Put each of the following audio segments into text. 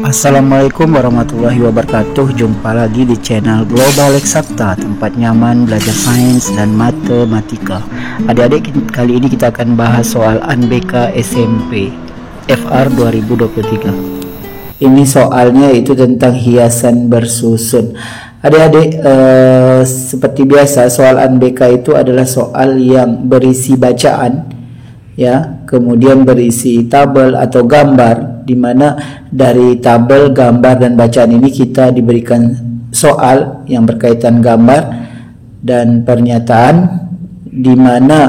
Assalamualaikum warahmatullahi wabarakatuh. Jumpa lagi di channel Global Eksakta, tempat nyaman belajar sains dan matematika. Adik-adik, kali ini kita akan bahas soal UNBK SMP FR 2023. Ini soalnya itu tentang hiasan bersusun. Adik-adik, seperti biasa soal UNBK itu adalah soal yang berisi bacaan, ya, kemudian berisi tabel atau gambar, di mana dari tabel, gambar, dan bacaan ini kita diberikan soal yang berkaitan gambar dan pernyataan, di mana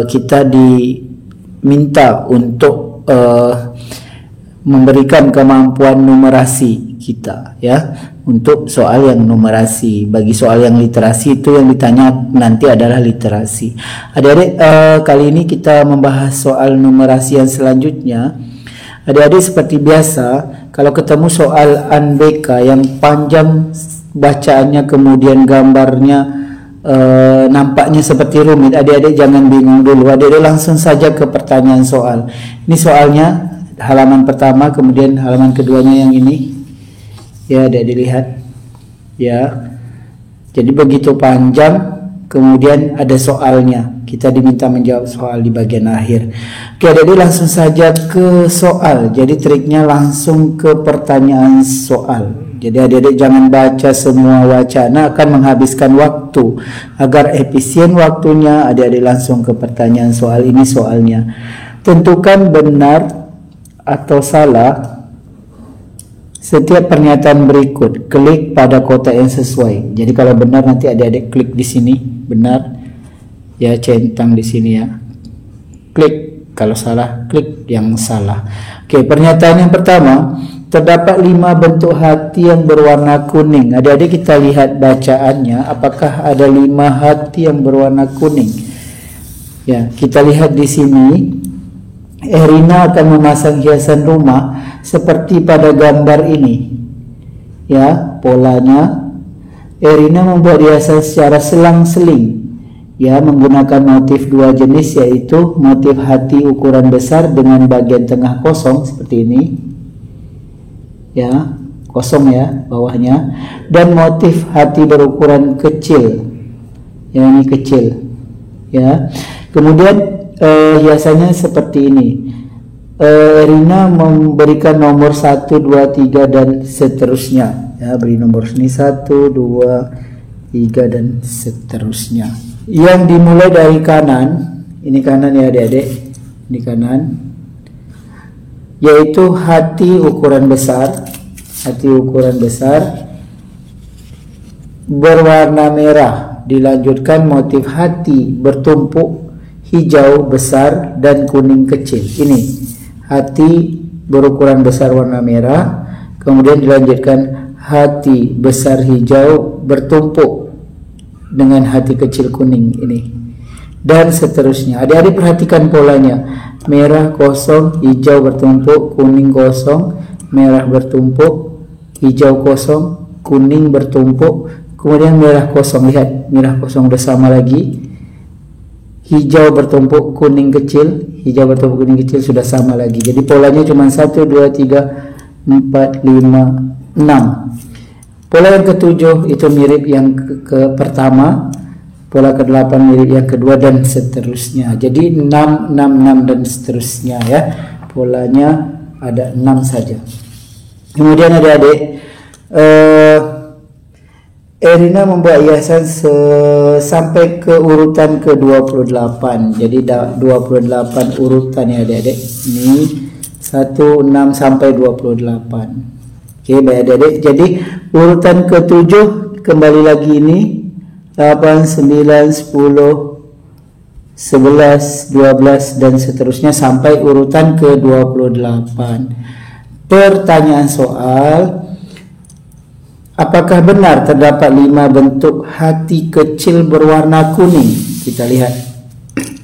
kita diminta untuk memberikan kemampuan numerasi kita, ya, untuk soal yang numerasi. Bagi soal yang literasi itu yang ditanya nanti adalah literasi. Adik-adik, kali ini kita membahas soal numerasi yang selanjutnya. Adik-adik, seperti biasa, kalau ketemu soal UNBK yang panjang bacaannya kemudian gambarnya nampaknya seperti rumit, adik-adik jangan bingung dulu. Adik-adik langsung saja ke pertanyaan soal. Ini soalnya halaman pertama, kemudian halaman keduanya yang ini, ya, adik-adik lihat, ya. Jadi begitu panjang, kemudian ada soalnya. Kita diminta menjawab soal di bagian akhir. Oke, adik-adik langsung saja ke soal. Jadi triknya langsung ke pertanyaan soal. Jadi adik-adik jangan baca semua wacana, akan menghabiskan waktu. Agar efisien waktunya, adik-adik langsung ke pertanyaan soal. Ini soalnya. Tentukan benar atau salah setiap pernyataan berikut. Klik pada kotak yang sesuai. Jadi kalau benar nanti adik-adik klik di sini, benar. Ya, centang di sini, ya. Klik. Kalau salah, klik yang salah. Oke, pernyataan yang pertama, terdapat 5 bentuk hati yang berwarna kuning. Adik-adik kita lihat bacaannya, apakah ada 5 hati yang berwarna kuning? Ya, kita lihat di sini. Erina akan memasang hiasan rumah seperti pada gambar ini. Ya, polanya. Erina membuat hiasan secara selang-seling, ya, menggunakan motif 2 jenis, yaitu motif hati ukuran besar dengan bagian tengah kosong seperti ini, ya, kosong, ya, bawahnya, dan motif hati berukuran kecil, yang ini kecil, ya. Kemudian hiasannya seperti ini. Erina memberikan nomor 1, 2, 3 dan seterusnya, ya, beri nomor ini 1, 2, 3 dan seterusnya. Yang dimulai dari kanan, ini kanan, ya adik-adik, ini kanan, yaitu hati ukuran besar, hati ukuran besar berwarna merah, dilanjutkan motif hati bertumpuk hijau besar dan kuning kecil. Ini hati berukuran besar warna merah, kemudian dilanjutkan hati besar hijau bertumpuk dengan hati kecil kuning ini, dan seterusnya. Adik-adik perhatikan polanya. Merah kosong, hijau bertumpuk, kuning kosong, merah bertumpuk, hijau kosong, kuning bertumpuk, kemudian merah kosong. Lihat, merah kosong udah sama lagi. Hijau bertumpuk, kuning kecil, hijau bertumpuk, kuning kecil sudah sama lagi. Jadi polanya cuma 1, 2, 3, 4, 5, 6. Pola yang ketujuh itu mirip yang ke pertama, pola ke-8 mirip yang kedua, dan seterusnya. Jadi 6, 6, 6 dan seterusnya, ya. Polanya ada 6 saja. Kemudian adik-adik, Erina membuat hiasan sampai ke urutan ke-28. Jadi 28 urutan, ya adik-adik. Ini 1, 6 sampai 28. Oke, baik adik-adik. Jadi urutan ke-7 kembali lagi ini 8, 9, 10, 11, 12 dan seterusnya sampai urutan ke-28. Pertanyaan soal, apakah benar terdapat 5 bentuk hati kecil berwarna kuning? Kita lihat.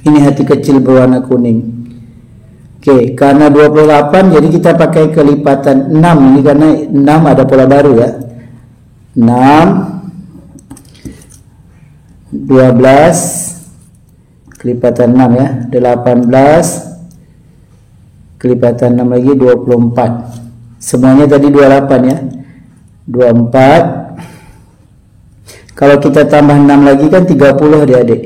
Ini hati kecil berwarna kuning. Oke, karena 28 jadi kita pakai kelipatan 6. Ini karena 6 ada pola baru, ya. 6, 12, kelipatan 6, ya. 18, kelipatan 6 lagi 24. Semuanya tadi 28 ya. 24. Kalau kita tambah 6 lagi kan 30 adik-adik.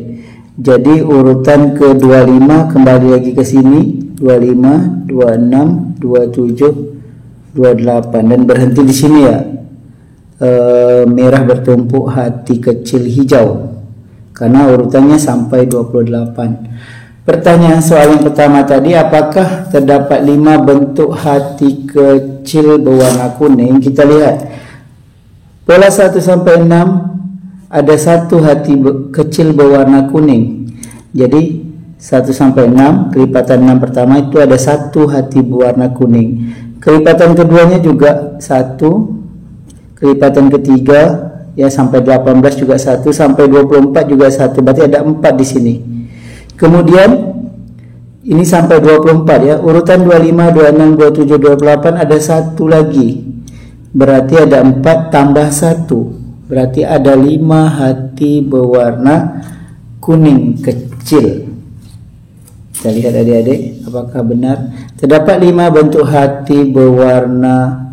Jadi urutan ke 25 kembali lagi ke sini. 25, 26, 27, 28 dan berhenti di sini ya. Merah bertumpuk, hati kecil hijau. Karena urutannya sampai 28. Pertanyaan soal yang pertama tadi, apakah terdapat 5 bentuk hati kecil berwarna kuning? Kita lihat. Pola 1 sampai 6 ada 1 hati kecil berwarna kuning. Jadi 1 sampai 6, kelipatan 6 pertama itu ada 1 hati berwarna kuning. Kelipatan keduanya juga 1. Kelipatan ketiga ya sampai 18 juga 1, sampai 24 juga 1. Berarti ada 4 di sini. Kemudian ini sampai 24 ya. Urutan 25, 26, 27, 28 ada 1 lagi. Berarti ada 4 tambah 1. Berarti ada 5 hati berwarna kuning kecil. Kita lihat adik-adik apakah benar. Terdapat 5 bentuk hati berwarna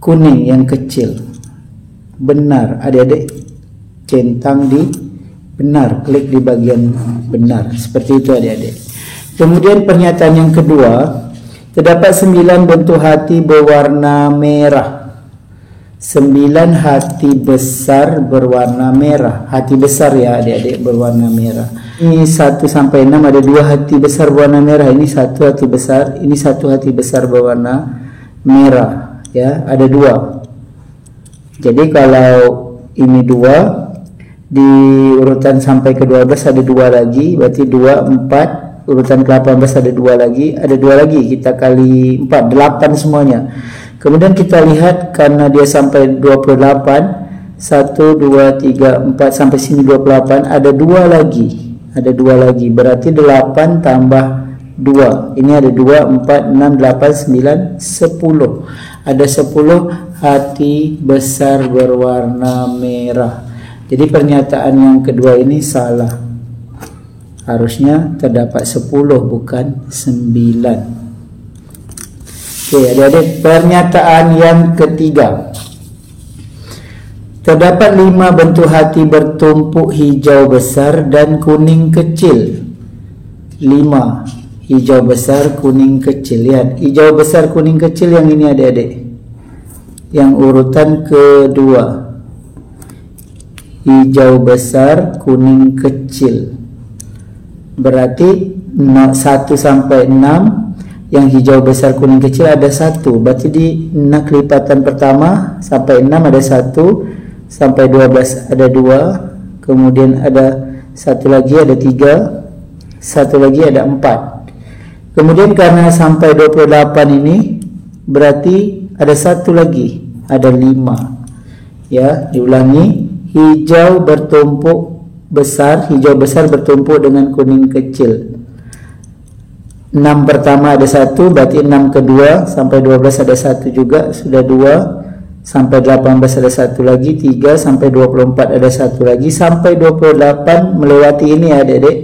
kuning yang kecil. Benar adik-adik. Centang di benar, klik di bagian benar. Seperti itu adik-adik. Kemudian pernyataan yang kedua, terdapat 9 bentuk hati berwarna merah. 9 hati besar berwarna merah. Hati besar ya adik-adik berwarna merah. Ini 1 sampai 6 ada 2 hati besar berwarna merah. Ini 1 hati besar, ini 1 hati besar berwarna merah ya, ada 2. Jadi kalau ini 2, di urutan sampai ke 12 ada 2 lagi, berarti 2, 4. Urutan ke 18 ada 2 lagi, ada 2 lagi, kita kali 4, 8 semuanya. Kemudian kita lihat karena dia sampai 28, 1, 2, 3, 4 sampai sini 28, ada 2 lagi. Ada 2 lagi, berarti 8 tambah 2. Ini ada 2, 4, 6, 8, 9, 10. Ada 10 hati besar berwarna merah. Jadi pernyataan yang kedua ini salah. Harusnya terdapat 10 bukan 9. Oke, adik-adik, pernyataan yang ketiga. Terdapat 5 bentuk hati bertumpuk hijau besar dan kuning kecil. 5 hijau besar, kuning kecil. Lihat, hijau besar, kuning kecil yang ini adik-adik. Yang urutan kedua. Hijau besar, kuning kecil. Berarti 1 sampai 6. Yang hijau besar kuning kecil ada 1. Berarti di kelipatan pertama sampai 6 ada 1, sampai 12 ada 2, kemudian ada 1 lagi ada 3, 1 lagi ada 4. Kemudian karena sampai 28 ini berarti ada 1 lagi, ada 5. Ya, diulangi, hijau bertumpuk besar, hijau besar bertumpuk dengan kuning kecil. 6 pertama ada 1, berarti 6 kedua sampai 12 ada 1 juga, sudah 2, sampai 18 ada 1 lagi, 3 sampai 24 ada 1 lagi, sampai 28 melewati ini adik-adik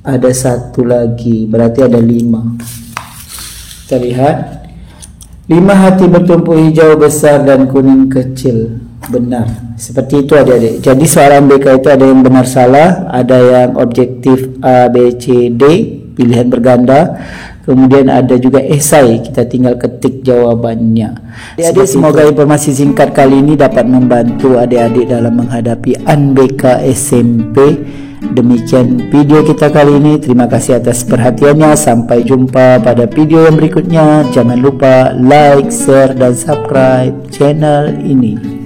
ada 1 lagi, berarti ada 5. Kita lihat, 5 hati bertumpuk hijau besar dan kuning kecil. Benar, seperti itu adik-adik. Jadi soalan BK itu ada yang benar salah, ada yang objektif A, B, C, D, pilihan berganda, kemudian ada juga esai, kita tinggal ketik jawabannya. Adik-adik, semoga informasi singkat kali ini dapat membantu adik-adik dalam menghadapi UNBK SMP. Demikian video kita kali ini. Terima kasih atas perhatiannya. Sampai jumpa pada video yang berikutnya. Jangan lupa like, share, dan subscribe channel ini.